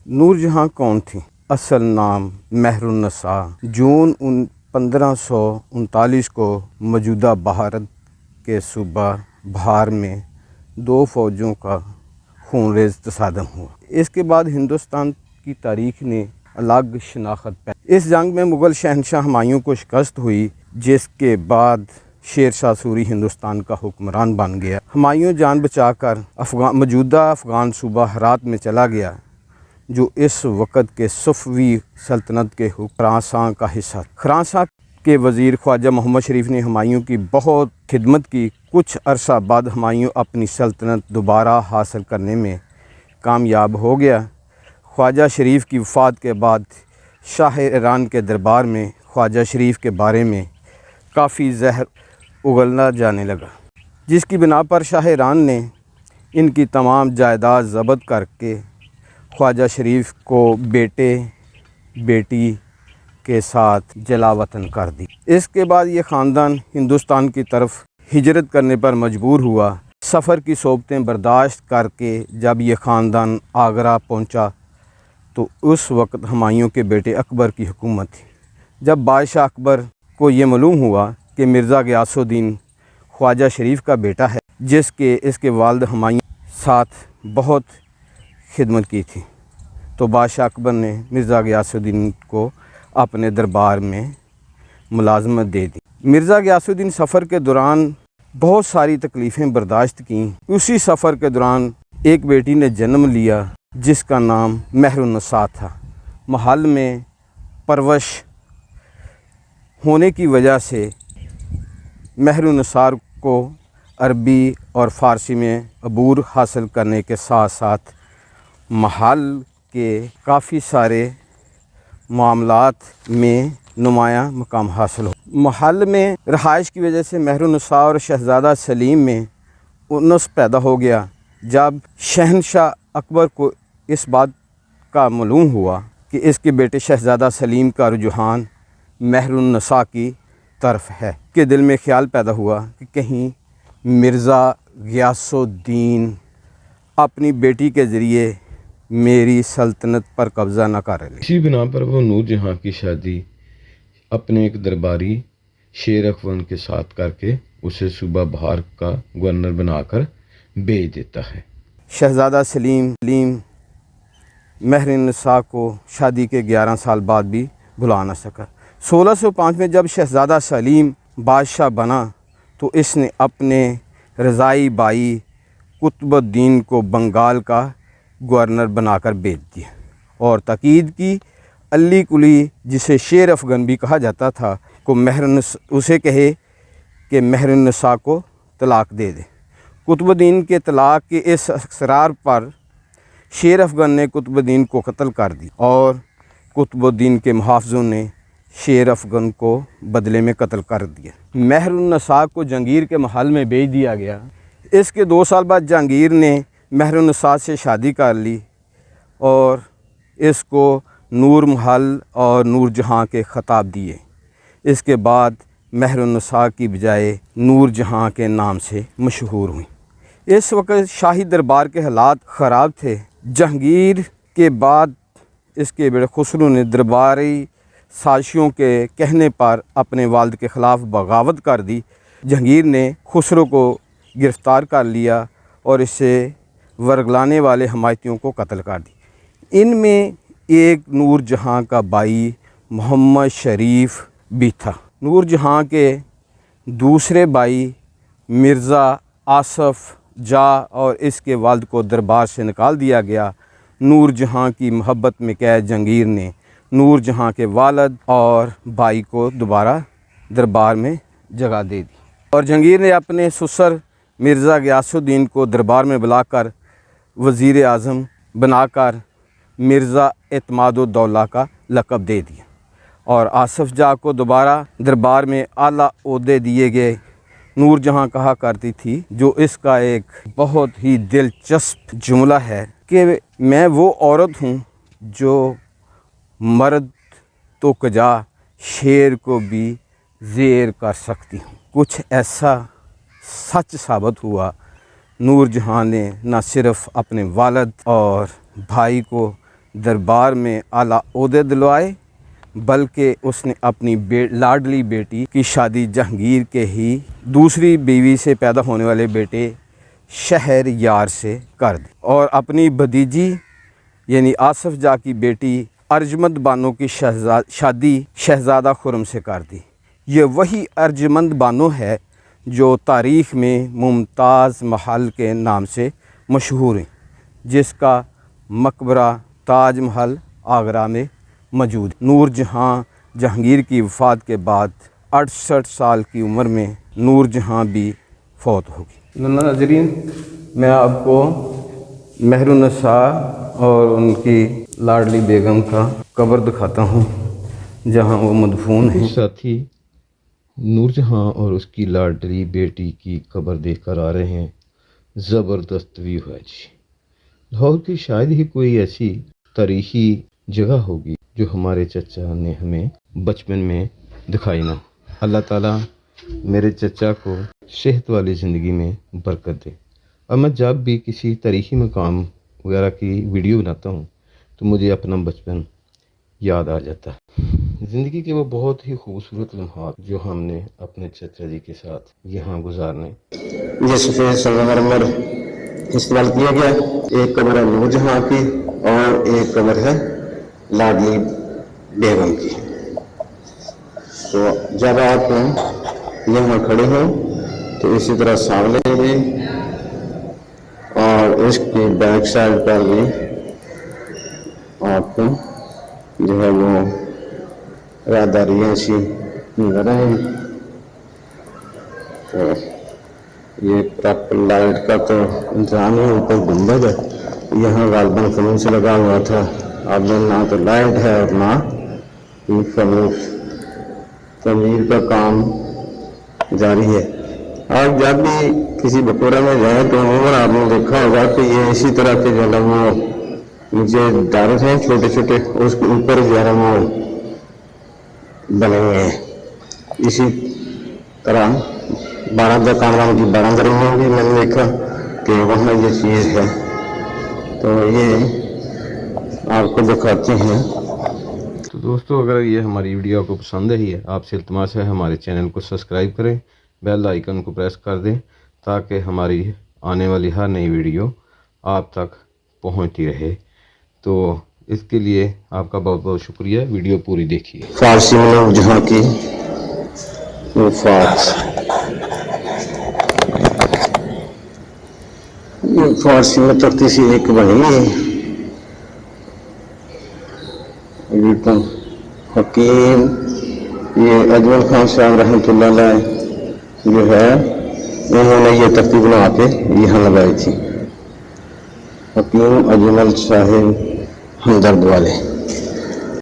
نور جہاں کون تھیں؟ اصل نام مہر النساء، جون 1539 کو موجودہ بھارت کے صوبہ بہار میں دو فوجوں کا خونریز تصادم ہوا۔ اس کے بعد ہندوستان کی تاریخ نے الگ شناخت پائی۔ اس جنگ میں مغل شہنشاہ ہمایوں کو شکست ہوئی، جس کے بعد شیر شاہ سوری ہندوستان کا حکمران بن گیا۔ ہمایوں جان بچا کر موجودہ افغان صوبہ ہرات میں چلا گیا، جو اس وقت کے صفوی سلطنت کے خراساں کا حصہ تھا۔ خراساں کے وزیر خواجہ محمد شریف نے ہمایوں کی بہت خدمت کی۔ کچھ عرصہ بعد ہمایوں اپنی سلطنت دوبارہ حاصل کرنے میں کامیاب ہو گیا۔ خواجہ شریف کی وفات کے بعد شاہ ایران کے دربار میں خواجہ شریف کے بارے میں کافی زہر اگلنا جانے لگا، جس کی بنا پر شاہ ایران نے ان کی تمام جائیداد ضبط کر کے خواجہ شریف کو بیٹے بیٹی کے ساتھ جلا وطن کر دی۔ اس کے بعد یہ خاندان ہندوستان کی طرف ہجرت کرنے پر مجبور ہوا۔ سفر کی صعوبتیں برداشت کر کے جب یہ خاندان آگرہ پہنچا تو اس وقت ہمایوں کے بیٹے اکبر کی حکومت تھی۔ جب بادشاہ اکبر کو یہ معلوم ہوا کہ مرزا غیاث الدین خواجہ شریف کا بیٹا ہے، اس کے والد ہمایوں ساتھ بہت خدمت کی تھی، تو بادشاہ اکبر نے مرزا غیاث الدین کو اپنے دربار میں ملازمت دے دی۔ مرزا غیاث الدین سفر کے دوران بہت ساری تکلیفیں برداشت کیں۔ اسی سفر کے دوران ایک بیٹی نے جنم لیا، جس کا نام مہر النساء تھا۔ محل میں پرورش ہونے کی وجہ سے مہر النساء کو عربی اور فارسی میں عبور حاصل کرنے کے ساتھ ساتھ محل کے کافی سارے معاملات میں نمایاں مقام حاصل ہو۔ محل میں رہائش کی وجہ سے مہر النساء اور شہزادہ سلیم میں انس پیدا ہو گیا۔ جب شہنشاہ اکبر کو اس بات کا معلوم ہوا کہ اس کے بیٹے شہزادہ سلیم کا رجحان مہر النساء کی طرف ہے، کے دل میں خیال پیدا ہوا کہ کہیں مرزا غیاث الدین اپنی بیٹی کے ذریعے میری سلطنت پر قبضہ نہ کر لے۔ اسی بنا پر وہ نور جہاں کی شادی اپنے ایک درباری شیر اخون کے ساتھ کر کے اسے صوبہ بہار کا گورنر بنا کر بھیج دیتا ہے۔ شہزادہ سلیم مہر النساء کو شادی کے 11 سال بعد بھی بھلا نہ سکا۔ 1605 میں جب شہزادہ سلیم بادشاہ بنا تو اس نے اپنے رضائی بھائی قطب الدین کو بنگال کا گورنر بنا کر بھیج دیا اور تاکید کی علی قلی، جسے شیر افغن بھی کہا جاتا تھا، کو اسے کہے کہ مہر النساء کو طلاق دے دے۔ قطب الدین کے طلاق کے اس اصرار پر شیر افغن نے قطب الدین کو قتل کر دی اور قطب الدین کے محافظوں نے شیر افغن کو بدلے میں قتل کر دیا۔ مہر النساء کو جہانگیر کے محل میں بھیج دیا گیا۔ اس کے 2 سال بعد جہانگیر نے مہر النساء سے شادی کر لی اور اس کو نور محل اور نور جہاں کے خطاب دیے۔ اس کے بعد مہر النساء کی بجائے نور جہاں کے نام سے مشہور ہوئی۔ اس وقت شاہی دربار کے حالات خراب تھے۔ جہانگیر کے بعد اس کے بیٹے خسرو نے درباری سازشوں کے کہنے پر اپنے والد کے خلاف بغاوت کر دی۔ جہانگیر نے خسرو کو گرفتار کر لیا اور اسے ورگلانے والے حمایتیوں کو قتل کر دی۔ ان میں ایک نور جہاں کا بھائی محمد شریف بھی تھا۔ نور جہاں کے دوسرے بھائی مرزا آصف جاہ اور اس کے والد کو دربار سے نکال دیا گیا۔ نور جہاں کی محبت میں قید جہانگیر نے نور جہاں کے والد اور بھائی کو دوبارہ دربار میں جگہ دے دی اور جہانگیر نے اپنے سسر مرزا غیاث الدین کو دربار میں بلا کر وزیر اعظم بنا کر مرزا اعتماد الدولہ کا لقب دے دیا اور آصف جاہ کو دوبارہ دربار میں اعلیٰ عہدے دیے گئے۔ نور جہاں کہا کرتی تھی، جو اس کا ایک بہت ہی دلچسپ جملہ ہے، کہ میں وہ عورت ہوں جو مرد تو کجا شیر کو بھی زیر کر سکتی ہوں۔ کچھ ایسا سچ ثابت ہوا۔ نور جہاں نے نہ صرف اپنے والد اور بھائی کو دربار میں اعلیٰ عہدے دلوائے، بلکہ اس نے اپنی لاڈلی بیٹی کی شادی جہانگیر کے ہی دوسری بیوی سے پیدا ہونے والے بیٹے شہر یار سے کر دی، اور اپنی بھتیجی یعنی آصف جاہ کی بیٹی ارجمند بانو کی شادی شہزادہ خرم سے کر دی۔ یہ وہی ارجمند بانو ہے جو تاریخ میں ممتاز محل کے نام سے مشہور ہیں، جس کا مقبرہ تاج محل آگرہ میں موجود ہے۔ نور جہاں جہانگیر کی وفات کے بعد 68 سال کی عمر میں نور جہاں بھی فوت ہو گئی۔ ناظرین، میں آپ کو مہر النساء اور ان کی لاڈلی بیگم کا قبر دکھاتا ہوں جہاں وہ مدفون ہیں۔ ساتھی نور جہاں اور اس کی لاڈلی بیٹی کی قبر دیکھ کر آ رہے ہیں۔ زبردست ویو ہے جی۔ لاہور کی شاید ہی کوئی ایسی تاریخی جگہ ہوگی جو ہمارے چچا نے ہمیں بچپن میں دکھائی نہ۔ اللہ تعالیٰ میرے چچا کو صحت والی زندگی میں برکت دے، اور میں جب بھی کسی تاریخی مقام وغیرہ کی ویڈیو بناتا ہوں تو مجھے اپنا بچپن یاد آ جاتا ہے۔ زندگی کے وہ بہت ہی خوبصورت لمحات جو ہم نے اپنے چچا جی کے ساتھ یہاں گزارنے۔ یہ سفید سنگمرمر استعمال کیا گیا۔ ایک قبر ہے نور جہاں کی اور ایک قبر ہے لاڈلی بیگم کی۔ تو جب آپ یہاں کھڑے ہوں تو اسی طرح سامنے بھی اور اس کی بیک سائڈ پر بھی آپ کو جو ہے وہ راہداریاں سی نظر آئیں۔ تو یہ پراپر لائٹ کا تو انتظام ہے، اوپر گنبد ہے، یہاں غالباً فنون سے لگا ہوا تھا۔ اب نہ تو لائٹ ہے اور نہ فنون، تعمیر کا کام جاری ہے۔ آپ جب بھی کسی بکورہ میں جائیں تو عموماً آپ نے دیکھا ہوگا کہ یہ اسی طرح کے جو ہے وہ نیچے دارت ہیں چھوٹے چھوٹے، اس کے اوپر جو ہے وہ بنے ہوئے ہیں۔ اسی طرح بارہ کامران کی بارہ میں بھی میں نے دیکھا کہ وہاں یہ چیز ہے، تو یہ آپ کو دکھاتے ہیں۔ تو دوستو، اگر یہ ہماری ویڈیو کو پسند ہی ہے، آپ سے التماس ہے ہمارے چینل کو سبسکرائب کریں، بیل آئیکن کو پریس کر دیں تاکہ ہماری آنے والی ہر نئی ویڈیو آپ تک پہنچتی رہے۔ تو اس کے لیے آپ کا بہت بہت شکریہ۔ ویڈیو پوری دیکھیے۔ فارسی میں نور جہاں کی وفات، یہ فارسی میں تختی سی ایک بنی ہے۔ حکیم یہ اجمل خان صاحب رحمۃ اللہ علیہ جو ہے انہوں نے یہ تختی بنا کے یہاں لگائی تھی، حکیم اجمل صاحب ہمدرد والے۔